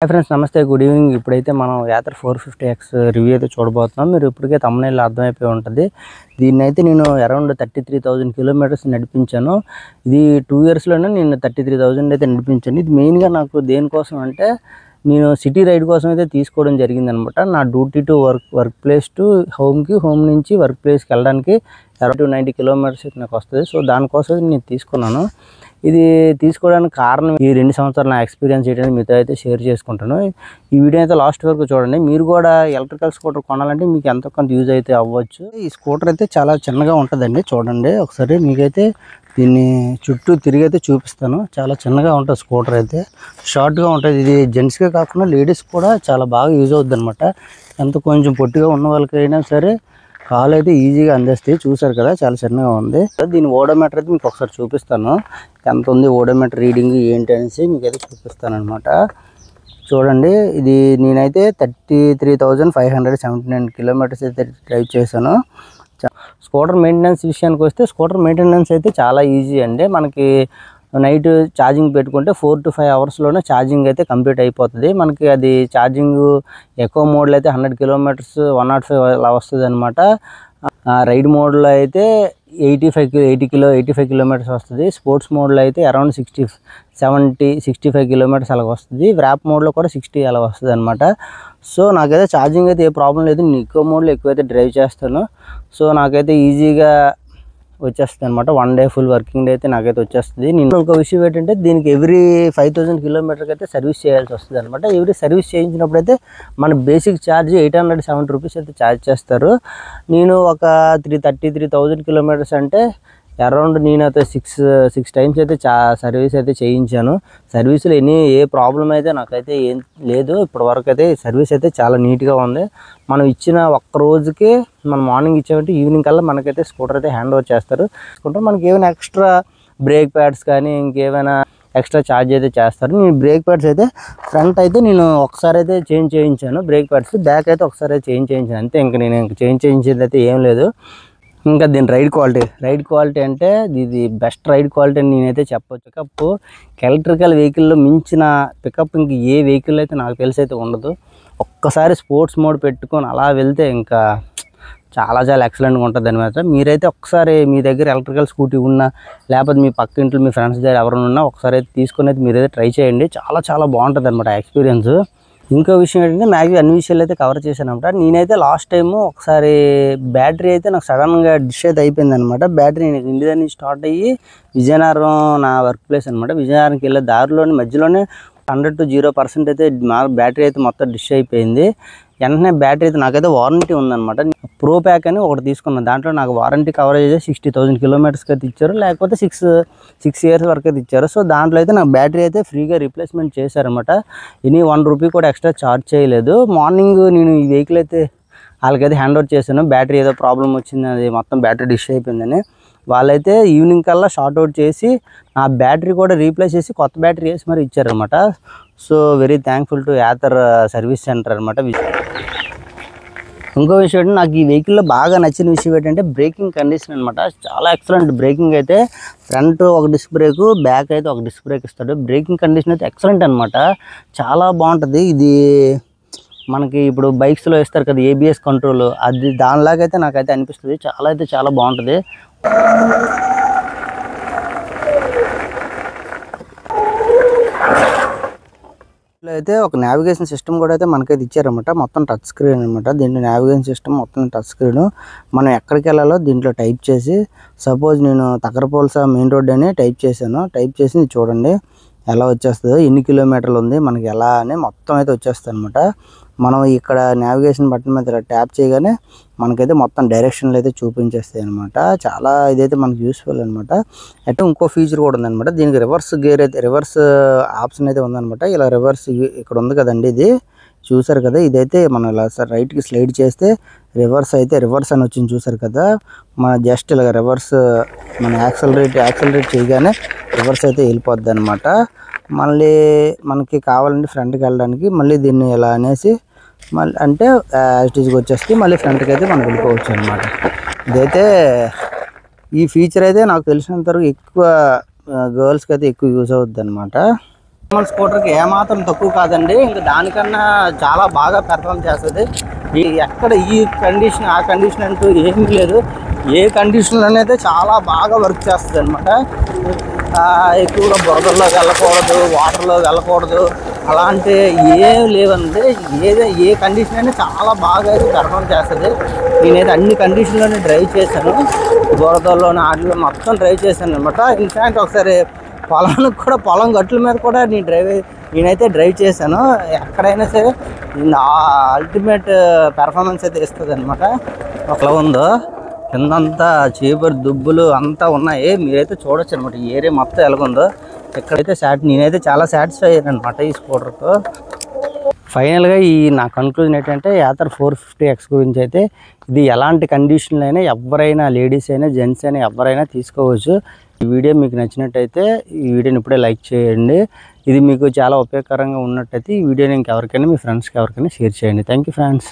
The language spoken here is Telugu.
హాయ్ ఫ్రెండ్స్, నమస్తే, గుడ్ ఈవినింగ్. ఇప్పుడైతే మనం యాత్ర 450X రివ్యూ అయితే చూడబోతున్నాం. మీరు ఇప్పటికే thumbnail అర్థమైపోయి ఉంటుంది. దీన్ని అయితే నేను అరౌండ్ 33,000 కిలోమీటర్స్ నడిపించాను. ఇది 2 ఇయర్స్లోనే నేను 33,000 అయితే నడిపించాను. ఇది మెయిన్గా నాకు దేనికోసం అంటే నేను సిటీ రైడ్ కోసం అయితే తీసుకోవడం జరిగిందనమాట. నా duty to work place to హోమ్కి, హోమ్ నుంచి వర్క్ ప్లేస్కి వెళ్ళడానికి అరౌండ్ 90 కిలోమీటర్స్ అయితే నాకు వస్తుంది. సో దానికోసం నేను తీసుకున్నాను. ఇది తీసుకోవడానికి కారణం ఈ 2 సంవత్సరాలు నా ఎక్స్పీరియన్స్ ఏంటంటే మీతో అయితే షేర్ చేసుకుంటాను. ఈ వీడియో అయితే లాస్ట్ వరకు చూడండి. మీరు కూడా ఎలక్ట్రికల్ స్కూటర్ కొనాలంటే మీకు ఎంతో కొంత యూజ్ అయితే అవ్వచ్చు. ఈ స్కూటర్ అయితే చాలా చిన్నగా ఉంటుందండి. చూడండి ఒకసారి, మీకైతే దీన్ని చుట్టూ తిరిగి అయితే చూపిస్తాను. చాలా చిన్నగా ఉంటుంది స్కూటర్ అయితే, షార్ట్గా ఉంటుంది. ఇది జెంట్స్కే కాకుండా లేడీస్ కూడా చాలా బాగా యూజ్ అవుద్ది అనమాట. ఎంత కొంచెం పొట్టిగా ఉన్న వాళ్ళకైనా సరే కాలు అయితే ఈజీగా అందేస్తాయి. చూసారు కదా, చాలా చిన్నగా ఉంది. దీని ఓడోమీటర్ అయితే మీకు ఒకసారి చూపిస్తాను. ఎంత ఉంది ఓడోమీటర్ రీడింగ్ ఏంటి అనేసి మీకైతే చూపిస్తాను అనమాట. చూడండి, ఇది నేనైతే 33,579 కిలోమీటర్స్ అయితే డ్రైవ్ చేశాను. స్కూటర్ మెయింటెనెన్స్ విషయానికి వస్తే, స్కూటర్ మెయింటెనెన్స్ అయితే చాలా ఈజీ అండి. మనకి నైట్ ఛార్జింగ్ పెట్టుకుంటే 4 to 5 అవర్స్లోనే ఛార్జింగ్ అయితే కంప్లీట్ అయిపోతుంది. మనకి అది ఛార్జింగ్ ఎక్కువ మోడ్లో అయితే 100 కిలోమీటర్స్ 105 అలా వస్తుంది అనమాట. రైడ్ మోడ్లో అయితే 85 కిలోమీటర్స్ వస్తుంది. స్పోర్ట్స్ మోడ్లో అయితే అరౌండ్ 65 కిలోమీటర్స్ అలా వస్తుంది. ర్యాప్ మోడ్లో కూడా 60 అలా వస్తుంది అనమాట. సో నాకైతే ఛార్జింగ్ అయితే ఏ ప్రాబ్లం లేదు. నేను ఎక్కువ మోడ్లో ఎక్కువైతే డ్రైవ్ చేస్తాను. సో నాకైతే ఈజీగా వచ్చేస్తుంది అనమాట. 1 డే ఫుల్ వర్కింగ్ డే అయితే నాకైతే వచ్చేస్తుంది. నేను ఒక విషయం ఏంటంటే, దీనికి ఎవ్రీ 5,000 కిలోమీటర్కి అయితే సర్వీస్ చేయాల్సి వస్తుంది అనమాట. ఎవ్రీ సర్వీస్ చేయించినప్పుడు అయితే మన బేసిక్ ఛార్జ్ 870 రూపీస్ అయితే ఛార్జ్ చేస్తారు. నేను ఒక 33,000 కిలోమీటర్స్ అంటే అరౌండ్ నేనైతే సిక్స్ టైమ్స్ అయితే సర్వీస్ అయితే చేయించాను. సర్వీస్లో ఏ ప్రాబ్లం అయితే నాకైతే ఏం లేదు. ఇప్పటివరకు అయితే సర్వీస్ అయితే చాలా నీట్గా ఉంది. మనం ఇచ్చిన ఒక్క రోజుకే, మనం మార్నింగ్ ఇచ్చామంటే ఈవినింగ్ కల్లా మనకైతే స్కూటర్ అయితే హ్యాండ్ ఓవర్ చేస్తారు. మనకి ఏమైనా ఎక్స్ట్రా బ్రేక్ ప్యాడ్స్ కానీ ఇంకేమైనా ఎక్స్ట్రా ఛార్జ్ అయితే చేస్తారు. నేను బ్రేక్ ప్యాడ్స్ అయితే ఫ్రంట్ అయితే నేను ఒకసారి అయితే చేంజ్ చేయించాను. బ్రేక్ ప్యాడ్స్ బ్యాక్ అయితే ఒకసారి అయితే చేంజ్ చేయించాను అంతే. నేను చేంజ్ చేయించేది అయితే ఏం లేదు. ఇంకా దీని రైడ్ క్వాలిటీ అంటే ఇది బెస్ట్ రైడ్ క్వాలిటీ అని నేనైతే చెప్పొచ్చు. పికప్ ఎలక్ట్రికల్ వెహికల్లో మించిన పికప్ ఇంక ఏ వెహికల్ అయితే నాకు తెలిసి అయితే ఉండదు. ఒక్కసారి స్పోర్ట్స్ మోడ్ పెట్టుకొని అలా వెళ్తే ఇంకా చాలా ఎక్సలెంట్గా ఉంటుంది అనమాట. మీరైతే ఒకసారి మీ దగ్గర ఎలక్ట్రికల్ స్కూటీ ఉన్నా, లేకపోతే మీ పక్క ఇంట్లో మీ ఫ్రెండ్స్ దగ్గర ఎవరైనా ఉన్నా ఒకసారి అయితే తీసుకొని అయితే మీరైతే ట్రై చేయండి. చాలా బాగుంటుంది అనమాట ఎక్స్పీరియన్స్. ఇంకో విషయం ఏంటంటే, మ్యాక్సిమం అన్ని విషయాలు అయితే కవర్ చేశాను అనమాట. నేనైతే లాస్ట్ టైము ఒకసారి బ్యాటరీ అయితే నాకు సడన్గా డిష్ అయితే అయిపోయింది అనమాట. బ్యాటరీ నేను ఇండియా నుంచి స్టార్ట్ అయ్యి విజయనగరం నా వర్క్ ప్లేస్ అనమాట. విజయనగరంకి వెళ్ళే దారిలోనే మధ్యలోనే 100 to 0% అయితే మా బ్యాటరీ అయితే మొత్తం డిష్ అయిపోయింది. వెంటనే బ్యాటరీ అయితే నాకైతే వారంటీ ఉందన్నమాట. ప్రో ప్యాక్ అని ఒకటి తీసుకున్నాను. దాంట్లో నాకు వారంటీ కవరేజ్ అయితే 60,000 కిలోమీటర్స్కి అయితే ఇచ్చారు, లేకపోతే 6 ఇయర్స్ వరకు అయితే ఇచ్చారు. సో దాంట్లో అయితే నాకు బ్యాటరీ అయితే ఫ్రీగా రీప్లేస్మెంట్ చేశారనమాట. ఎనీ 1 రూపీ కూడా ఎక్స్ట్రా ఛార్జ్ చేయలేదు. మార్నింగ్ నేను ఈ వెహికల్ అయితే వాళ్ళకైతే హ్యాండ్ ఓవర్ చేశాను. బ్యాటరీ ఏదో ప్రాబ్లం వచ్చింది, అది మొత్తం బ్యాటరీ డిష్ అయిపోయిందని. వాళ్ళైతే ఈవినింగ్ కల్లా షార్ట్ అవుట్ చేసి నా బ్యాటరీ కూడా రీప్లేస్ చేసి కొత్త బ్యాటరీ వేసి మరి ఇచ్చారనమాట. సో వెరీ థ్యాంక్ఫుల్ టు యాతర్ సర్వీస్ సెంటర్ అనమాట. ఇంకో విషయం ఏంటంటే, నాకు ఈ వెహికల్లో బాగా నచ్చిన విషయం ఏంటంటే బ్రేకింగ్ కండిషన్ అనమాట. చాలా ఎక్సలెంట్ బ్రేకింగ్ అయితే. ఫ్రంట్ ఒక డిస్క్ బ్రేక్, బ్యాక్ అయితే ఒక డిస్క్ బ్రేక్ ఇస్తాడు. బ్రేకింగ్ కండిషన్ అయితే ఎక్సలెంట్ అనమాట. చాలా బాగుంటుంది. ఇది మనకి ఇప్పుడు బైక్స్లో ఇస్తారు కదా ABS కంట్రోల్, అది దానిలాగైతే నాకైతే అనిపిస్తుంది. చాలా బాగుంటుంది. అయితే ఒక నావిగేషన్ సిస్టమ్ కూడా అయితే మనకైతే ఇచ్చారనమాట. మొత్తం టచ్ స్క్రీన్ అనమాట. దీంట్లో నావిగేషన్ సిస్టమ్ మొత్తం టచ్ స్క్రీన్. మనం ఎక్కడికి వెళ్ళాలో దీంట్లో టైప్ చేసి, సపోజ్ నేను తకరపోల్సా మెయిన్ రోడ్ అని టైప్ చేశాను. టైప్ చేసి చూడండి ఎలా వచ్చేస్తుందో, ఎన్ని కిలోమీటర్లు ఉంది మనకి ఎలా అని మొత్తం అయితే వచ్చేస్తుంది అనమాట. మనం ఇక్కడ నావిగేషన్ బటన్ మీద ఇలా ట్యాప్ చేయగానే మనకైతే మొత్తం డైరెక్షన్లు అయితే చూపించేస్తాయి అనమాట. చాలా ఇదైతే మనకు యూస్ఫుల్ అనమాట. అయితే ఇంకో ఫీచర్ కూడా ఉందన్నమాట. దీనికి రివర్స్ గేర్ అయితే, రివర్స్ ఆప్షన్ అయితే ఉందన్నమాట. ఇలా రివర్స్ ఇక్కడ ఉంది కదండి, ఇది చూసారు కదా. ఇదైతే మనం ఇలా రైట్కి స్లైడ్ చేస్తే రివర్స్ అని వచ్చింది, చూసారు కదా. మన జస్ట్ ఇలా రివర్స్ మన యాక్సలరేట్ చేయగానే రివర్స్ అయితే వెళ్ళిపోద్ది అనమాట. మళ్ళీ మనకి కావాలంటే ఫ్రంట్కి వెళ్ళడానికి మళ్ళీ దీన్ని ఇలా అనేసి మళ్ళీ అంటే యాజిటీజ్కి వచ్చేస్తే మళ్ళీ ఫ్రంట్కి అయితే మనం వెళ్ళిపోవచ్చు అనమాట. ఇదైతే ఈ ఫీచర్ అయితే నాకు తెలిసినంతవరకు ఎక్కువ గర్ల్స్కి అయితే ఎక్కువ యూజ్ అవుద్ది అనమాట. స్కూటర్కి ఏమాత్రం తక్కువ కాదండి, ఇంకా దానికన్నా చాలా బాగా పెర్ఫామ్ చేస్తుంది. ఎక్కడ ఈ కండిషన్ ఆ కండిషన్ అంటూ ఏమీ లేదు, ఏ కండిషన్లోనే అయితే చాలా బాగా వర్క్ చేస్తుంది అనమాట. ఎక్కువగా బురదల్లోకి వెళ్ళకూడదు, వాటర్లోకి వెళ్ళకూడదు, అలాంటి ఏం లేవండి. ఏ కండిషన్ అయినా చాలా బాగా అయితే పెర్ఫామ్ చేస్తుంది. నేనైతే అన్ని కండిషన్లోనే డ్రైవ్ చేశాను, బురదల్లోని ఆటలో మొత్తం డ్రైవ్ చేశాను అనమాట. ఇన్ఫ్యాక్ట్ ఒకసారి పొలానికి కూడా, పొలం గట్ల మీద కూడా నేనైతే డ్రైవ్ చేశాను. ఎక్కడైనా సరే అల్టిమేట్ పెర్ఫార్మెన్స్ అయితే ఇస్తుంది అనమాట. అట్లా ఉందో కిందంతా చీపురు దుబ్బులు అంతా ఉన్నాయి, మీరైతే చూడొచ్చు అనమాట. ఈ ఏరియా మొత్తం ఎలాగుందో ఇక్కడైతే నేనైతే చాలా సాటిస్ఫై అయ్యాను అనమాట ఈ స్కూటర్తో. ఫైనల్గా నా కన్క్లూజన్ ఏంటంటే యాత్ర 450X గురించి అయితే ఇది ఎలాంటి కండిషన్లో అయినా ఎవరైనా, లేడీస్ అయినా జెంట్స్ అయినా ఎవరైనా తీసుకోవచ్చు. ఈ వీడియో మీకు నచ్చినట్టయితే ఈ వీడియోని ఇప్పుడే లైక్ చేయండి. ఇది మీకు చాలా ఉపయోగకరంగా ఉన్నట్టయితే ఈ వీడియోని ఇంకెవరికైనా, మీ ఫ్రెండ్స్కి ఎవరికైనా షేర్ చేయండి. Thank you friends.